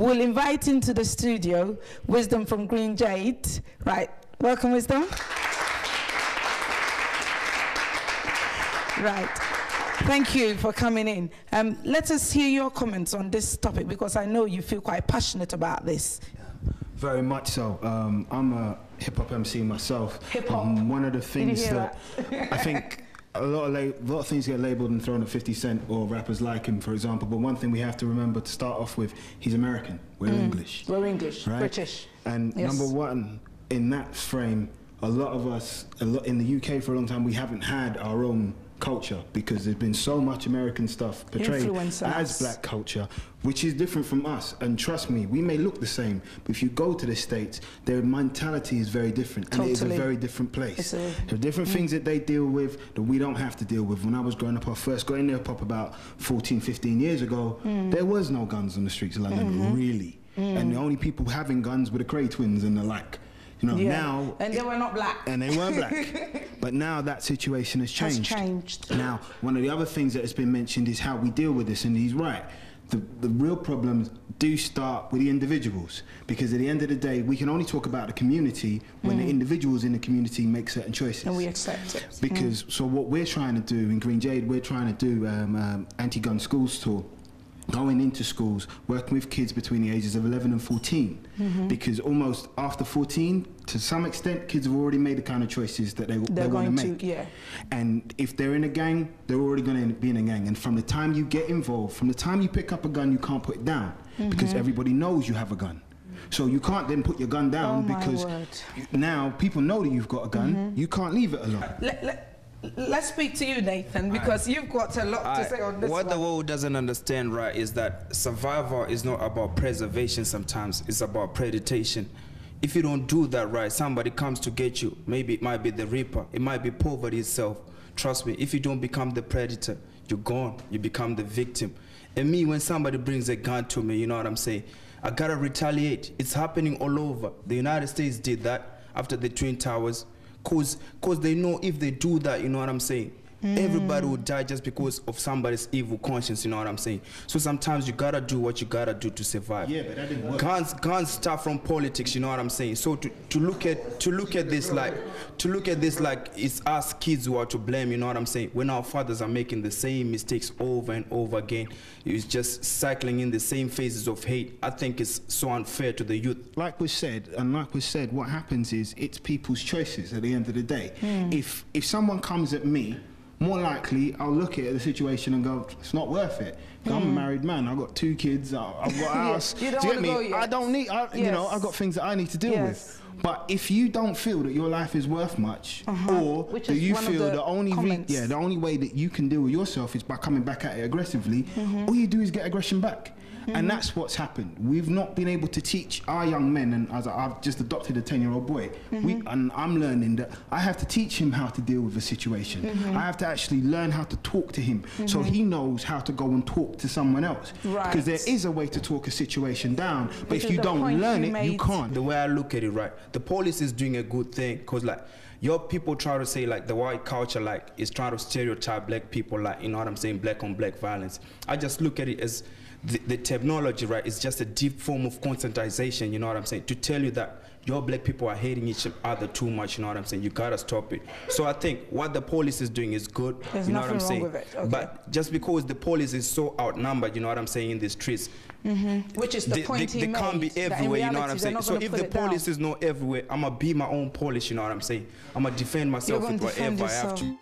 we'll invite into the studio Wisdom from Green Jade. Right, welcome, Wisdom. Right, thank you for coming in. Let us hear your comments on this topic, because I know you feel quite passionate about this. Very much so. I'm a hip-hop MC myself. Hip-hop? One of the things that I think a lot of things get labelled and thrown at 50 Cent or rappers like him, for example, but one thing we have to remember to start off with, he's American. We're English. We're English, right? British. And yes. number one, in that frame, a lot of us, in the UK for a long time, we haven't had our own culture, because there's been so much American stuff portrayed as black culture, which is different from us. And trust me, we may look the same, but if you go to the States, their mentality is very different, and it is a very different place. There are different things that they deal with that we don't have to deal with. When I was growing up, I first got into hip-hop about 14, 15 years ago, there was no guns on the streets of London, really. And the only people having guns were the Cray twins and the like. You know, now, and they were not black. And they weren't black. But now that situation has changed. Now, one of the other things that has been mentioned is how we deal with this, and he's right. The real problems do start with the individuals, because at the end of the day, we can only talk about the community when the individuals in the community make certain choices. And we accept it. Because, so what we're trying to do in Green Jade, we're trying to do anti-gun schools tour, going into schools, working with kids between the ages of 11 and 14, because almost after 14, to some extent, kids have already made the kind of choices that they want to make. And if they're in a gang, they're already going to be in a gang. And from the time you get involved, from the time you pick up a gun, you can't put it down, because everybody knows you have a gun. So you can't then put your gun down, because now people know that you've got a gun. You can't leave it alone. Let's speak to you, Nathan, because you've got a lot to say on this. What the world doesn't understand, right, is that survival is not about preservation sometimes, it's about predation. If you don't do that right, somebody comes to get you. Maybe it might be the reaper, it might be poverty itself. Trust me, if you don't become the predator, you're gone, you become the victim. And me, when somebody brings a gun to me, you know what I'm saying, I gotta retaliate. It's happening all over. The United States did that after the Twin Towers. Cause they know if they do that, you know what I'm saying, everybody will die just because of somebody's evil conscience, you know what I'm saying. So sometimes you gotta do what you gotta do to survive. Yeah, but that didn't work. Guns start from politics, you know what I'm saying. So to look at this like it's us kids who are to blame, you know what I'm saying. When our fathers are making the same mistakes over and over again, it's just cycling in the same phases of hate. I think it's so unfair to the youth. Like we said, what happens is it's people's choices at the end of the day. If someone comes at me, more likely I'll look at the situation and go, it's not worth it. I'm a married man, I've got 2 kids, I've got a house. You don't want to go yet. I don't need, you know, I've got things that I need to deal with. But if you don't feel that your life is worth much, or do you feel the only way that you can deal with yourself is by coming back at it aggressively, all you do is get aggression back. And that's what's happened. We've not been able to teach our young men, and as I've just adopted a 10-year-old boy, and I'm learning that I have to teach him how to deal with a situation. I have to actually learn how to talk to him, so he knows how to go and talk to someone else. Because there is a way to talk a situation down, but if you don't learn it, you can't. The way I look at it, right, the police is doing a good thing, because like, your people try to say like the white culture like is trying to stereotype black people, like, you know what I'm saying, black on black violence. I just look at it as the technology, right, is just a deep form of conscientization, you know what I'm saying, to tell you that your black people are hating each other too much, you know what I'm saying, you gotta stop it. So I think what the police is doing is good, you know what I'm saying, but just because the police is so outnumbered, you know what I'm saying, in the streets, which is the point they can't be everywhere, you know what I'm saying. So if the police is not everywhere, I'm gonna be my own police, you know what I'm saying, I'm gonna defend myself with whatever I have to.